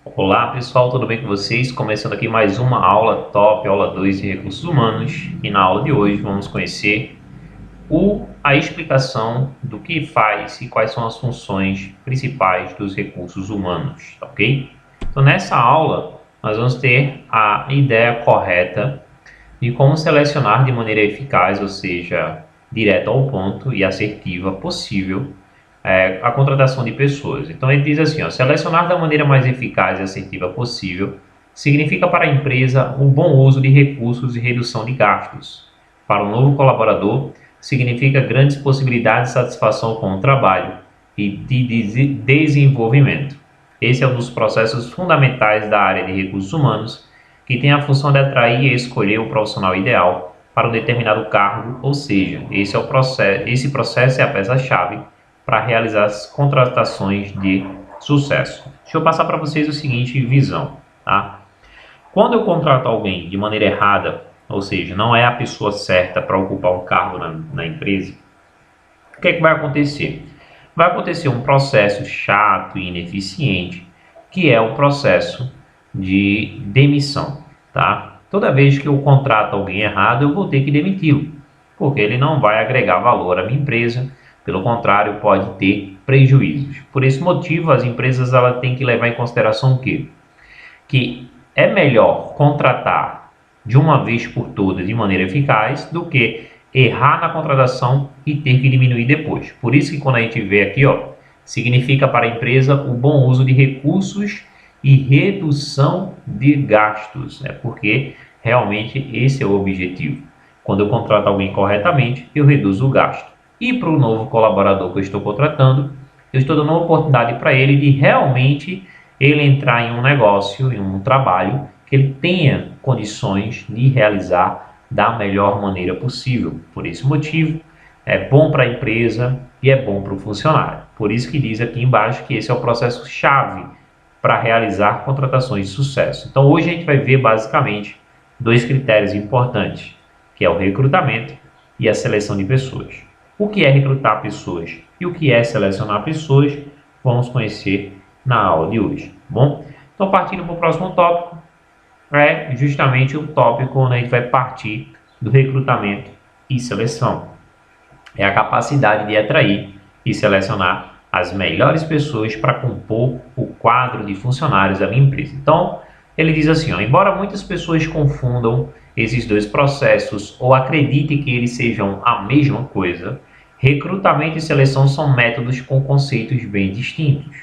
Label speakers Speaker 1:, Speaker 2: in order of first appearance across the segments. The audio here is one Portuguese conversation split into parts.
Speaker 1: Olá pessoal, tudo bem com vocês? Começando aqui mais uma aula top, aula 2 de recursos humanos. E na aula de hoje vamos conhecer a explicação do que faz e quais são as funções principais dos recursos humanos, tá ok? Então nessa aula nós vamos ter a ideia correta de como selecionar de maneira eficaz, ou seja, direta ao ponto e assertiva possível, a contratação de pessoas. Então ele diz assim, ó, selecionar da maneira mais eficaz e assertiva possível significa para a empresa o bom uso de recursos e redução de gastos. Para o novo colaborador, significa grandes possibilidades de satisfação com o trabalho e de desenvolvimento. Esse é um dos processos fundamentais da área de recursos humanos, que tem a função de atrair e escolher o profissional ideal para um determinado cargo, ou seja, esse processo é a peça-chave para realizar as contratações de sucesso. Deixa eu passar para vocês o seguinte visão, tá? Quando eu contrato alguém de maneira errada, ou seja, não é a pessoa certa para ocupar um cargo na empresa, o que é que vai acontecer? Vai acontecer um processo chato e ineficiente, que é o processo de demissão, tá? Toda vez que eu contrato alguém errado, eu vou ter que demiti-lo, porque ele não vai agregar valor à minha empresa. Pelo contrário, pode ter prejuízos. Por esse motivo, as empresas têm que levar em consideração o quê? Que é melhor contratar de uma vez por todas de maneira eficaz do que errar na contratação e ter que diminuir depois. Por isso que quando a gente vê aqui, ó, significa para a empresa o bom uso de recursos e redução de gastos, né? Porque realmente esse é o objetivo. Quando eu contrato alguém corretamente, eu reduzo o gasto. E para o novo colaborador que eu estou contratando, eu estou dando uma oportunidade para ele de realmente ele entrar em um negócio, em um trabalho, que ele tenha condições de realizar da melhor maneira possível. Por esse motivo, é bom para a empresa e é bom para o funcionário. Por isso que diz aqui embaixo que esse é o processo chave para realizar contratações de sucesso. Então hoje a gente vai ver basicamente dois critérios importantes, que é o recrutamento e a seleção de pessoas. O que é recrutar pessoas e o que é selecionar pessoas, vamos conhecer na aula de hoje. Bom, então partindo para o próximo tópico, é justamente o tópico onde a gente vai partir do recrutamento e seleção. É a capacidade de atrair e selecionar as melhores pessoas para compor o quadro de funcionários da minha empresa. Então, ele diz assim, ó, embora muitas pessoas confundam esses dois processos ou acreditem que eles sejam a mesma coisa, recrutamento e seleção são métodos com conceitos bem distintos.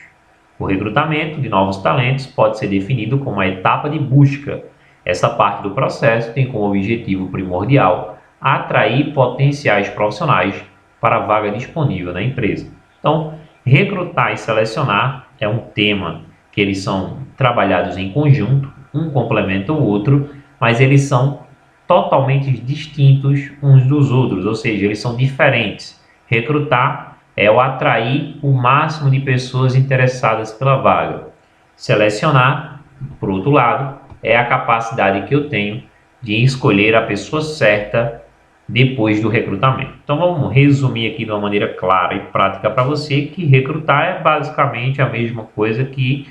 Speaker 1: O recrutamento de novos talentos pode ser definido como a etapa de busca. Essa parte do processo tem como objetivo primordial atrair potenciais profissionais para a vaga disponível na empresa. Então, recrutar e selecionar é um tema que eles são trabalhados em conjunto, um complementa o outro, mas eles são totalmente distintos uns dos outros, ou seja, eles são diferentes. Recrutar é o atrair o máximo de pessoas interessadas pela vaga. Selecionar, por outro lado, é a capacidade que eu tenho de escolher a pessoa certa depois do recrutamento. Então vamos resumir aqui de uma maneira clara e prática para você que recrutar é basicamente a mesma coisa que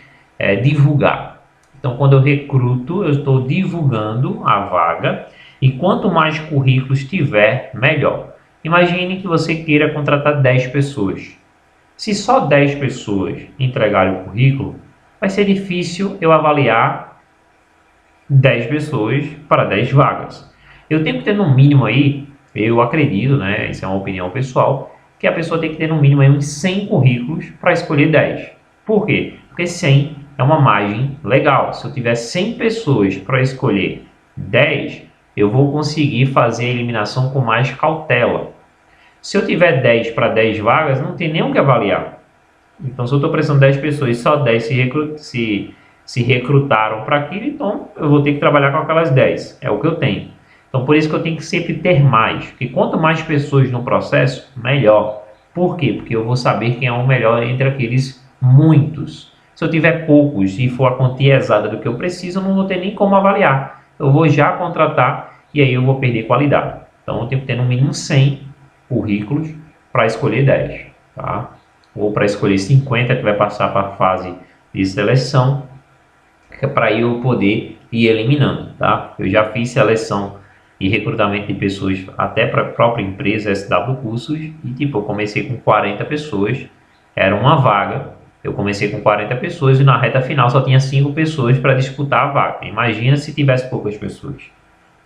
Speaker 1: divulgar. Então quando eu recruto, eu estou divulgando a vaga e quanto mais currículos tiver, melhor. Imagine que você queira contratar 10 pessoas. Se só 10 pessoas entregarem o currículo, vai ser difícil eu avaliar 10 pessoas para 10 vagas. Eu tenho que ter no mínimo aí, eu acredito, né, isso é uma opinião pessoal, que a pessoa tem que ter no mínimo aí uns 100 currículos para escolher 10. Por quê? Porque 100 é uma margem legal. Se eu tiver 100 pessoas para escolher 10, eu vou conseguir fazer a eliminação com mais cautela. Se eu tiver 10 para 10 vagas, não tem nem o que avaliar. Então, se eu estou precisando de 10 pessoas e só 10 se recrutaram para aquilo, então eu vou ter que trabalhar com aquelas 10. É o que eu tenho. Então, por isso que eu tenho que sempre ter mais. Porque quanto mais pessoas no processo, melhor. Por quê? Porque eu vou saber quem é o melhor entre aqueles muitos. Se eu tiver poucos e for a quantia exata do que eu preciso, eu não vou ter nem como avaliar. Eu vou já contratar e aí eu vou perder qualidade. Então, eu tenho que ter no mínimo 100 currículos para escolher 10. Tá? Ou para escolher 50 que vai passar para a fase de seleção. que é para eu poder ir eliminando, tá? Eu já fiz seleção e recrutamento de pessoas até para a própria empresa SW Cursos e tipo, eu comecei com 40 pessoas, era uma vaga, eu comecei com 40 pessoas e na reta final só tinha 5 pessoas para disputar a vaga. Imagina se tivesse poucas pessoas,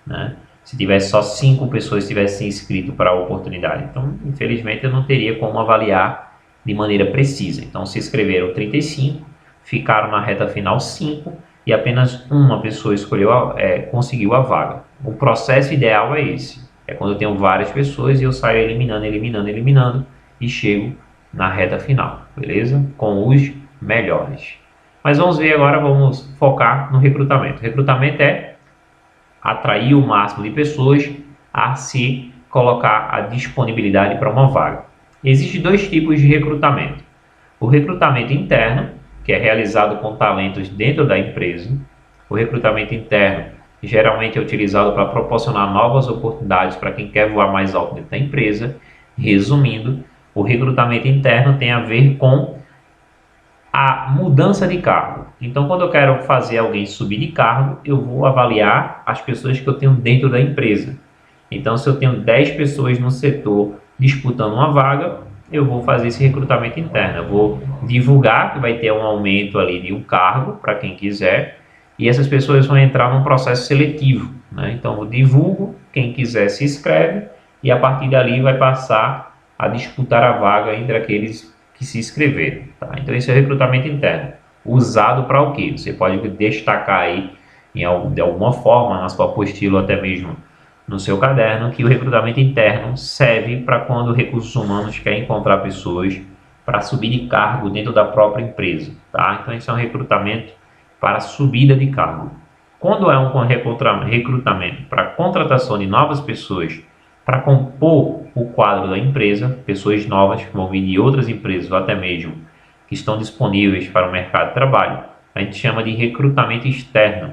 Speaker 1: né? Se tivesse só 5 pessoas tivessem se inscrito para a oportunidade. Então, infelizmente, eu não teria como avaliar de maneira precisa. Então, se inscreveram 35, ficaram na reta final 5 e apenas uma pessoa conseguiu a vaga. O processo ideal é esse. É quando eu tenho várias pessoas e eu saio eliminando e chego na reta final, beleza? Com os melhores. Mas vamos ver agora, vamos focar no recrutamento. Recrutamento é atrair o máximo de pessoas a se colocar a disponibilidade para uma vaga. Existem dois tipos de recrutamento. O recrutamento interno, que é realizado com talentos dentro da empresa. O recrutamento interno geralmente é utilizado para proporcionar novas oportunidades para quem quer voar mais alto dentro da empresa. Resumindo, o recrutamento interno tem a ver com a mudança de cargo. Então, quando eu quero fazer alguém subir de cargo, eu vou avaliar as pessoas que eu tenho dentro da empresa. Então, se eu tenho 10 pessoas no setor disputando uma vaga, eu vou fazer esse recrutamento interno. Eu vou divulgar que vai ter um aumento ali de um cargo para quem quiser e essas pessoas vão entrar num processo seletivo, né? Então, eu divulgo, quem quiser se inscreve e a partir dali vai passar a disputar a vaga entre aqueles que se inscreveram, tá? Então esse é o recrutamento interno, usado para o quê? Você pode destacar aí de alguma forma na sua apostila ou até mesmo no seu caderno que o recrutamento interno serve para quando recursos humanos quer encontrar pessoas para subir de cargo dentro da própria empresa, tá? Então esse é um recrutamento para subida de cargo. Quando é um recrutamento para contratação de novas pessoas para compor o quadro da empresa, pessoas novas que vão vir de outras empresas ou até mesmo que estão disponíveis para o mercado de trabalho, a gente chama de recrutamento externo.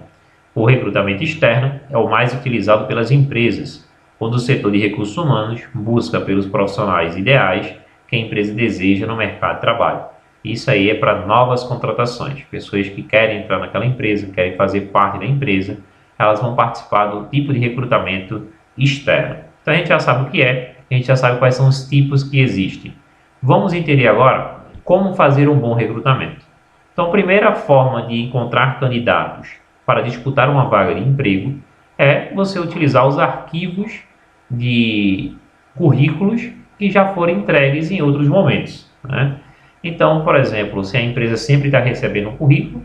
Speaker 1: O recrutamento externo é o mais utilizado pelas empresas, quando o setor de recursos humanos busca pelos profissionais ideais que a empresa deseja no mercado de trabalho. Isso aí é para novas contratações, pessoas que querem entrar naquela empresa, querem fazer parte da empresa, elas vão participar do tipo de recrutamento externo. Então a gente já sabe o que é, a gente já sabe quais são os tipos que existem. Vamos entender agora como fazer um bom recrutamento. Então, a primeira forma de encontrar candidatos para disputar uma vaga de emprego é você utilizar os arquivos de currículos que já foram entregues em outros momentos, né? Então, por exemplo, se a empresa sempre está recebendo um currículo,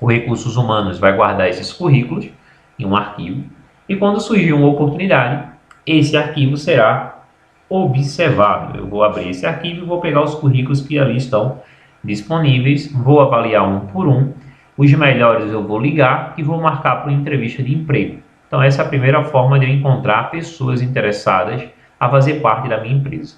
Speaker 1: o Recursos Humanos vai guardar esses currículos em um arquivo e quando surgir uma oportunidade, esse arquivo será observado. Eu vou abrir esse arquivo e vou pegar os currículos que ali estão disponíveis, vou avaliar um por um, os melhores eu vou ligar e vou marcar para uma entrevista de emprego. Então essa é a primeira forma de eu encontrar pessoas interessadas a fazer parte da minha empresa.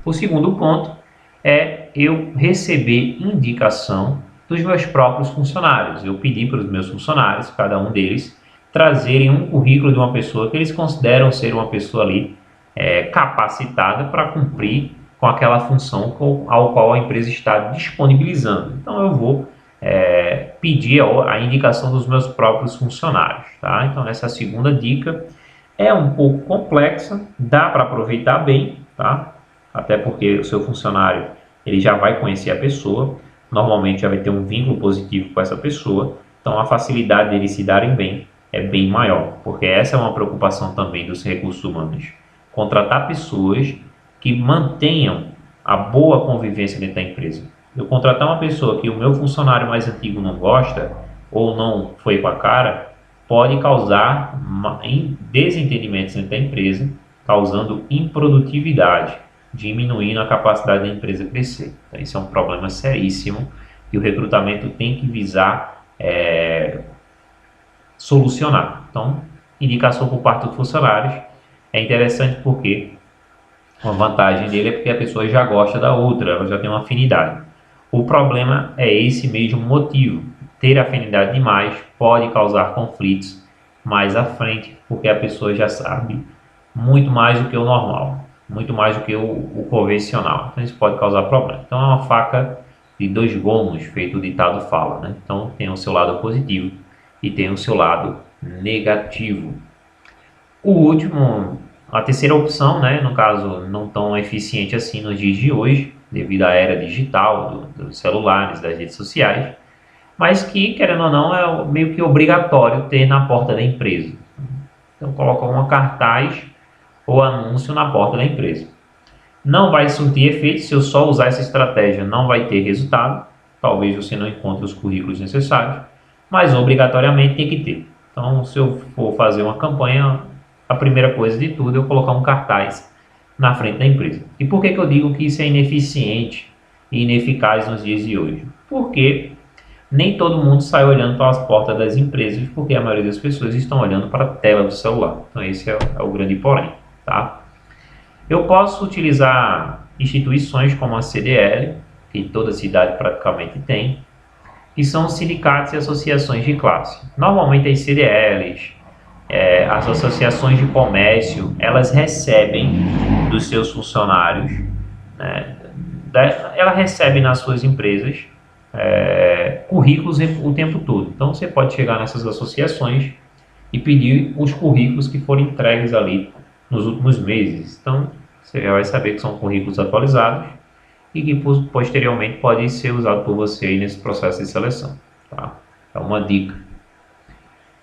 Speaker 1: O segundo ponto é eu receber indicação dos meus próprios funcionários. Eu pedi para os meus funcionários, cada um deles, trazerem um currículo de uma pessoa que eles consideram ser uma pessoa ali capacitada para cumprir com aquela função ao qual a empresa está disponibilizando. Então eu vou pedir a indicação dos meus próprios funcionários, tá? Então essa segunda dica é um pouco complexa, dá para aproveitar bem, tá? Até porque o seu funcionário ele já vai conhecer a pessoa, normalmente já vai ter um vínculo positivo com essa pessoa, então a facilidade deles se darem bem é bem maior, porque essa é uma preocupação também dos recursos humanos. Contratar pessoas que mantenham a boa convivência dentro da empresa. Eu contratar uma pessoa que o meu funcionário mais antigo não gosta ou não foi com a cara, pode causar desentendimentos dentro da empresa, causando improdutividade, diminuindo a capacidade da empresa crescer. Então, isso é um problema seríssimo que o recrutamento tem que visar solucionar. Então, indicação por parte dos funcionários é interessante porque uma vantagem dele é porque a pessoa já gosta da outra, ela já tem uma afinidade. O problema é esse mesmo motivo. Ter afinidade demais pode causar conflitos mais à frente, porque a pessoa já sabe muito mais do que o normal, muito mais do que o convencional. Então isso pode causar problema. Então é uma faca de dois gomos, feito o ditado fala, né? Então tem o seu lado positivo e tem o seu lado negativo. O último, a terceira opção, né, no caso não tão eficiente assim nos dias de hoje, devido à era digital, dos celulares, das redes sociais, mas que, querendo ou não, é meio que obrigatório ter na porta da empresa. Então coloca um cartaz ou anúncio na porta da empresa. Não vai surtir efeito se eu só usar essa estratégia, não vai ter resultado. Talvez você não encontre os currículos necessários, mas obrigatoriamente tem que ter. Então, se eu for fazer uma campanha, a primeira coisa de tudo é eu colocar um cartaz na frente da empresa. E por que eu digo que isso é ineficiente e ineficaz nos dias de hoje? Porque nem todo mundo sai olhando para as portas das empresas, porque a maioria das pessoas estão olhando para a tela do celular. Então, esse é o grande porém, tá? Eu posso utilizar instituições como a CDL, que toda cidade praticamente tem, que são sindicatos e associações de classe. Normalmente as CDLs, as associações de comércio, elas recebem dos seus funcionários, né, ela recebe nas suas empresas currículos o tempo todo. Então você pode chegar nessas associações e pedir os currículos que foram entregues ali nos últimos meses. Então você vai saber que são currículos atualizados e que posteriormente podem ser usados por você aí nesse processo de seleção. Tá? É uma dica.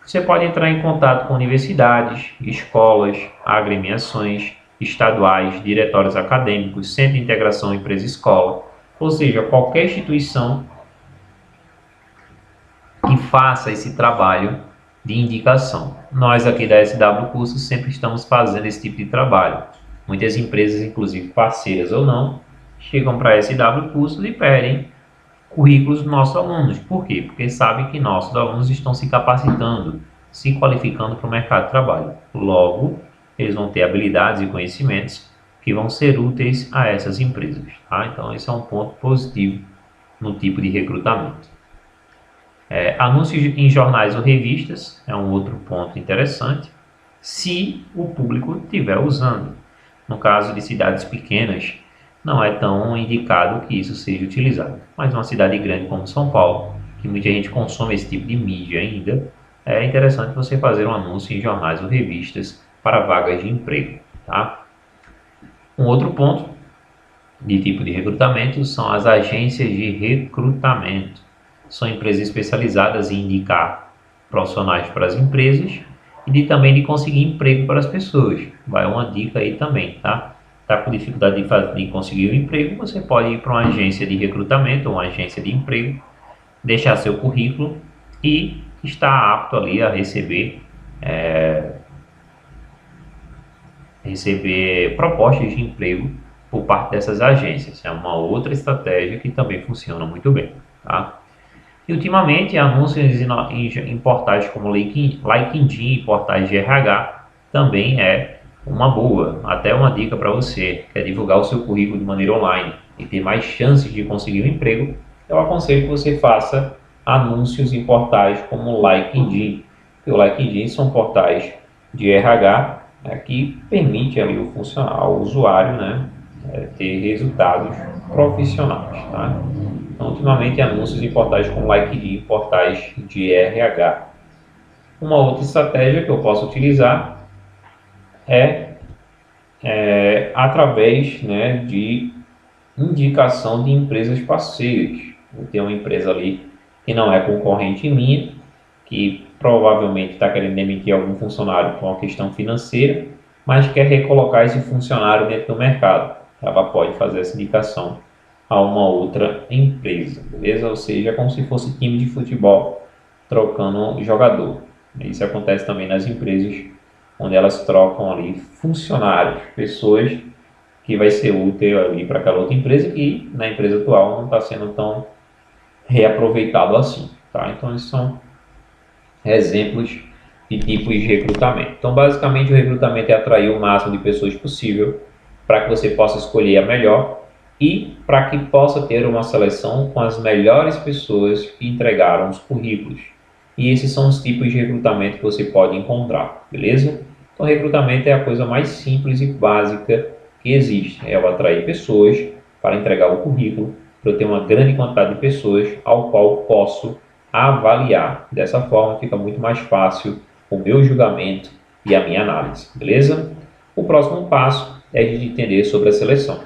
Speaker 1: Você pode entrar em contato com universidades, escolas, agremiações estaduais, diretórios acadêmicos, centro de integração empresa-escola, ou seja, qualquer instituição que faça esse trabalho de indicação. Nós aqui da SW Cursos sempre estamos fazendo esse tipo de trabalho. Muitas empresas, inclusive parceiras ou não, chegam para a SW Cursos e pedem currículos dos nossos alunos. Por quê? Porque sabem que nossos alunos estão se capacitando, se qualificando para o mercado de trabalho. Logo, eles vão ter habilidades e conhecimentos que vão ser úteis a essas empresas. Tá? Então, esse é um ponto positivo no tipo de recrutamento. Anúncios em jornais ou revistas é um outro ponto interessante, se o público estiver usando. No caso de cidades pequenas, não é tão indicado que isso seja utilizado. Mas uma cidade grande como São Paulo, que muita gente consome esse tipo de mídia ainda, é interessante você fazer um anúncio em jornais ou revistas para vagas de emprego. Tá? Um outro ponto de tipo de recrutamento são as agências de recrutamento. São empresas especializadas em indicar profissionais para as empresas e também de conseguir emprego para as pessoas. Vai uma dica aí também, tá? Tá com dificuldade de conseguir um emprego, você pode ir para uma agência de recrutamento, uma agência de emprego, deixar seu currículo e estar apto ali a receber propostas de emprego por parte dessas agências. É uma outra estratégia que também funciona muito bem, tá? E ultimamente, anúncios em portais como LinkedIn e portais de RH também é uma boa. Até uma dica para você, que é divulgar o seu currículo de maneira online e ter mais chances de conseguir um emprego, eu aconselho que você faça anúncios em portais como o LinkedIn. O LinkedIn são portais de RH, que permite ali ao usuário, né, ter resultados profissionais. Tá? Então, ultimamente, anúncios em portais como LinkedIn, portais de RH. Uma outra estratégia que eu posso utilizar é através, né, de indicação de empresas parceiras. Eu tenho uma empresa ali que não é concorrente minha, que provavelmente está querendo demitir algum funcionário por uma questão financeira, mas quer recolocar esse funcionário dentro do mercado. Ela pode fazer essa indicação a uma outra empresa, beleza? Ou seja, como se fosse time de futebol trocando jogador. Isso acontece também nas empresas, onde elas trocam ali funcionários, pessoas que vai ser útil ali para aquela outra empresa que na empresa atual não está sendo tão reaproveitado assim, tá? Então esses são exemplos de tipos de recrutamento. Então basicamente o recrutamento é atrair o máximo de pessoas possível para que você possa escolher a melhor e para que possa ter uma seleção com as melhores pessoas que entregaram os currículos. E esses são os tipos de recrutamento que você pode encontrar, beleza? Então recrutamento é a coisa mais simples e básica que existe. É o atrair pessoas para entregar o currículo para eu ter uma grande quantidade de pessoas ao qual posso avaliar. Dessa forma fica muito mais fácil o meu julgamento e a minha análise, beleza? O próximo passo é de entender sobre a seleção.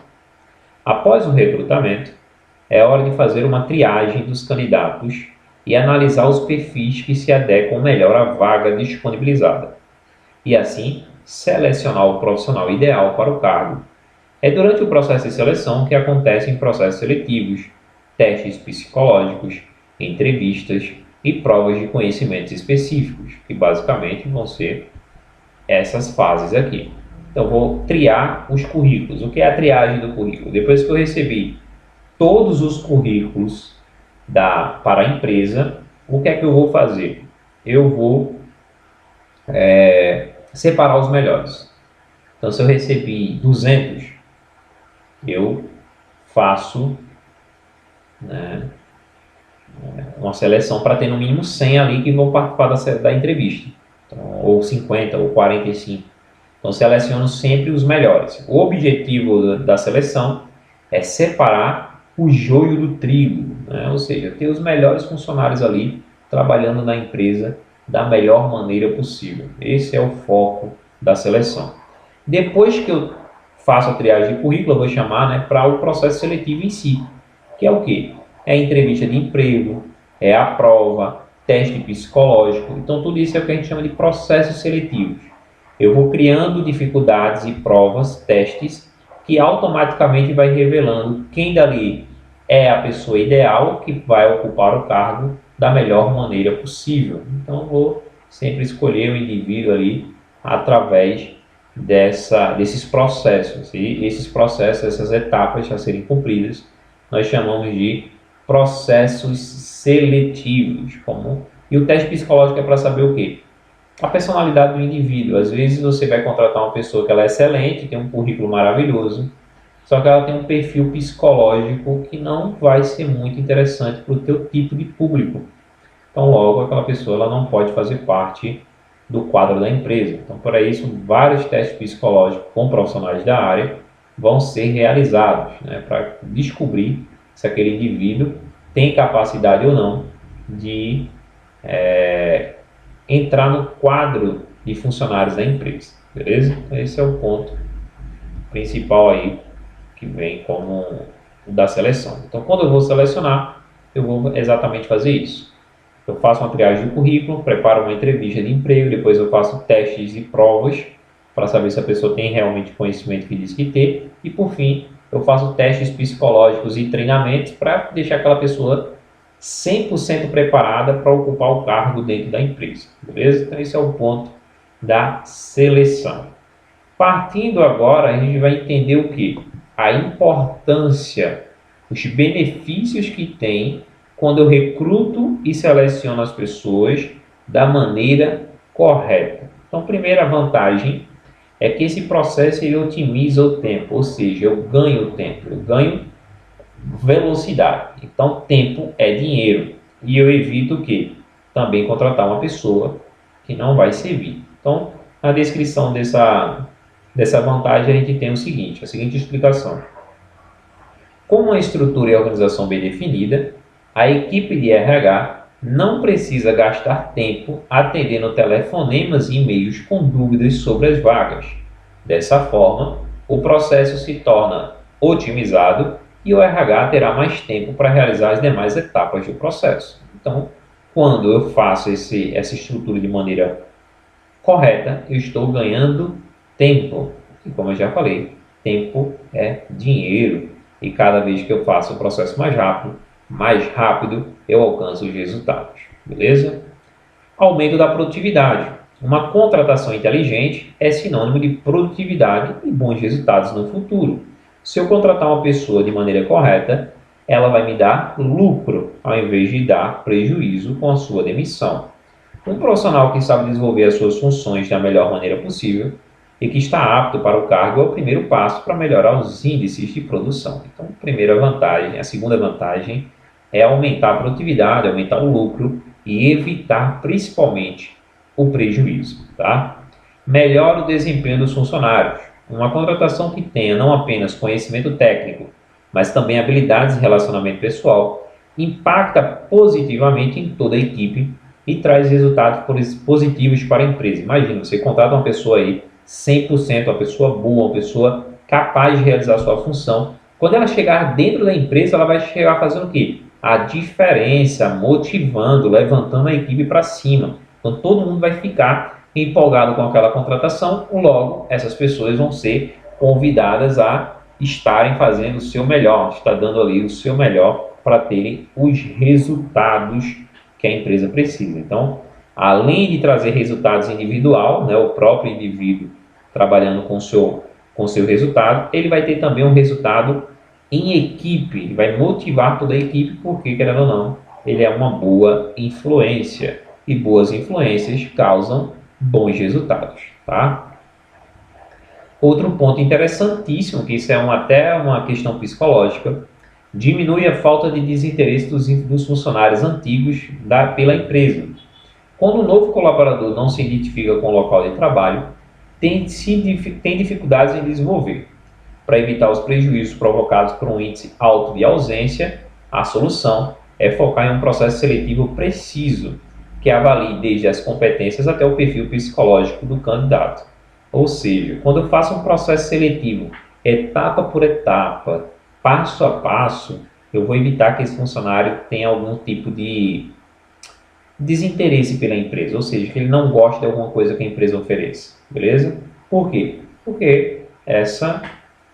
Speaker 1: Após o recrutamento, é hora de fazer uma triagem dos candidatos e analisar os perfis que se adequam melhor à vaga disponibilizada, e assim selecionar o profissional ideal para o cargo. É durante o processo de seleção que acontecem processos seletivos, testes psicológicos, entrevistas e provas de conhecimentos específicos, que basicamente vão ser essas fases aqui. Então, vou triar os currículos. O que é a triagem do currículo? Depois que eu recebi todos os currículos para a empresa, o que é que eu vou fazer? Eu vou separar os melhores. Então, se eu recebi 200, eu faço, né, uma seleção para ter no mínimo 100 ali que vão participar da entrevista. Então, ou 50, ou 45. Então, seleciono sempre os melhores. O objetivo da seleção é separar o joio do trigo, né? Ou seja, ter os melhores funcionários ali trabalhando na empresa da melhor maneira possível. Esse é o foco da seleção. Depois que eu faço a triagem de currículo, eu vou chamar, né, para o processo seletivo em si, que é o quê? É a entrevista de emprego, é a prova, teste psicológico. Então, tudo isso é o que a gente chama de processos seletivos. Eu vou criando dificuldades e provas, testes, que automaticamente vai revelando quem dali é a pessoa ideal que vai ocupar o cargo da melhor maneira possível. Então, vou sempre escolher o indivíduo ali através desses processos. E esses processos, essas etapas a serem cumpridas, nós chamamos de processos seletivos. E o teste psicológico é para saber o quê? A personalidade do indivíduo. Às vezes você vai contratar uma pessoa que ela é excelente, tem um currículo maravilhoso, só que ela tem um perfil psicológico que não vai ser muito interessante para o teu tipo de público. Então, logo, aquela pessoa ela não pode fazer parte do quadro da empresa. Então, para isso, vários testes psicológicos com profissionais da área vão ser realizados, né, para descobrir se aquele indivíduo tem capacidade ou não de entrar no quadro de funcionários da empresa, beleza? Então, esse é o ponto principal aí que vem como o da seleção. Então, quando eu vou selecionar, eu vou exatamente fazer isso. Eu faço uma triagem do currículo, preparo uma entrevista de emprego, depois eu faço testes e provas para saber se a pessoa tem realmente o conhecimento que diz que tem, e por fim, eu faço testes psicológicos e treinamentos para deixar aquela pessoa 100% preparada para ocupar o cargo dentro da empresa, beleza? Então esse é o ponto da seleção. Partindo agora, a gente vai entender o que? A importância, os benefícios que tem quando eu recruto e seleciono as pessoas da maneira correta. Então, primeira vantagem é que esse processo ele otimiza o tempo, ou seja, eu ganho tempo, eu ganho velocidade. Então, tempo é dinheiro. E eu evito o quê? Também contratar uma pessoa que não vai servir. Então, na descrição dessa vantagem, a gente tem a seguinte explicação. Com uma estrutura e organização bem definida, a equipe de RH não precisa gastar tempo atendendo telefonemas e e-mails com dúvidas sobre as vagas. Dessa forma, o processo se torna otimizado e o RH terá mais tempo para realizar as demais etapas do processo. Então, quando eu faço essa estrutura de maneira correta, eu estou ganhando tempo. E como eu já falei, tempo é dinheiro. E cada vez que eu faço o processo mais rápido eu alcanço os resultados. Beleza? Aumento da produtividade. Uma contratação inteligente é sinônimo de produtividade e bons resultados no futuro. Se eu contratar uma pessoa de maneira correta, ela vai me dar lucro, ao invés de dar prejuízo com a sua demissão. Um profissional que sabe desenvolver as suas funções da melhor maneira possível e que está apto para o cargo é o primeiro passo para melhorar os índices de produção. Então, a segunda vantagem é aumentar a produtividade, aumentar o lucro e evitar principalmente o prejuízo. Tá? Melhora o desempenho dos funcionários. Uma contratação que tenha não apenas conhecimento técnico, mas também habilidades de relacionamento pessoal, impacta positivamente em toda a equipe e traz resultados positivos para a empresa. Imagina, você contrata uma pessoa aí, 100%, uma pessoa boa, uma pessoa capaz de realizar a sua função. Quando ela chegar dentro da empresa, ela vai chegar fazendo o quê? A diferença, motivando, levantando a equipe para cima. Então todo mundo vai ficar empolgado com aquela contratação, logo essas pessoas vão ser convidadas a estarem fazendo o seu melhor, está dando ali o seu melhor para terem os resultados que a empresa precisa. Então, além de trazer resultados individual, né, o próprio indivíduo trabalhando com o seu resultado, ele vai ter também um resultado em equipe, ele vai motivar toda a equipe, porque, querendo ou não, ele é uma boa influência, e boas influências causam bons resultados, tá? Outro ponto interessantíssimo, que isso é até uma questão psicológica, diminui a falta de desinteresse dos funcionários antigos pela empresa. Quando o novo colaborador não se identifica com o local de trabalho, tem dificuldades em desenvolver. Para evitar os prejuízos provocados por um índice alto de ausência, a solução é focar em um processo seletivo preciso, que avalie desde as competências até o perfil psicológico do candidato. Ou seja, quando eu faço um processo seletivo, etapa por etapa, passo a passo, eu vou evitar que esse funcionário tenha algum tipo de desinteresse pela empresa, ou seja, que ele não goste de alguma coisa que a empresa ofereça, beleza? Por quê? Porque essa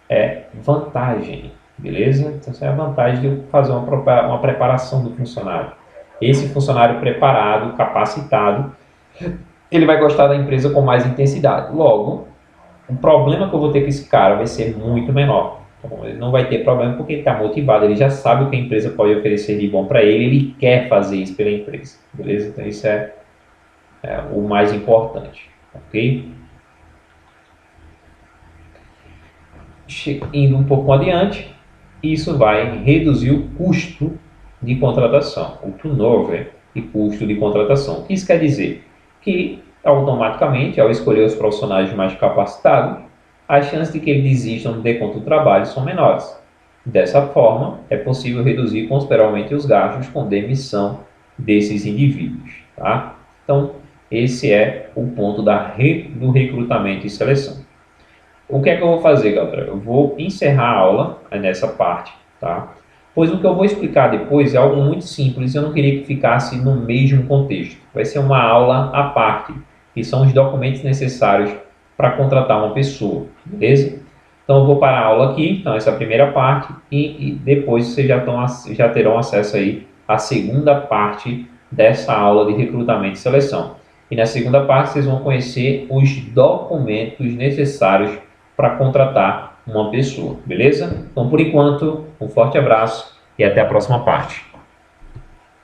Speaker 1: é vantagem, beleza? Então, essa é a vantagem de fazer uma preparação do funcionário. Esse funcionário preparado, capacitado, ele vai gostar da empresa com mais intensidade. Logo, o problema que eu vou ter com esse cara vai ser muito menor. Então, ele não vai ter problema porque ele está motivado, ele já sabe o que a empresa pode oferecer de bom para ele, ele quer fazer isso pela empresa, beleza? Então, isso é o mais importante, ok? Indo um pouco adiante, isso vai reduzir o custo de contratação, o turnover e custo de contratação. O que isso quer dizer? Que automaticamente, ao escolher os profissionais mais capacitados, as chances de que eles desistam no decorrer do trabalho são menores. Dessa forma, é possível reduzir consideravelmente os gastos com demissão desses indivíduos. Tá? Então, esse é o ponto do recrutamento e seleção. O que é que eu vou fazer, galera? Eu vou encerrar a aula nessa parte, tá? Pois o que eu vou explicar depois é algo muito simples, eu não queria que ficasse no mesmo contexto. Vai ser uma aula à parte, que são os documentos necessários para contratar uma pessoa, beleza? Então eu vou parar a aula aqui, então essa é a primeira parte, e depois vocês já terão acesso aí à segunda parte dessa aula de recrutamento e seleção. E na segunda parte vocês vão conhecer os documentos necessários para contratar uma pessoa, beleza? Então, por enquanto, um forte abraço e até a próxima parte.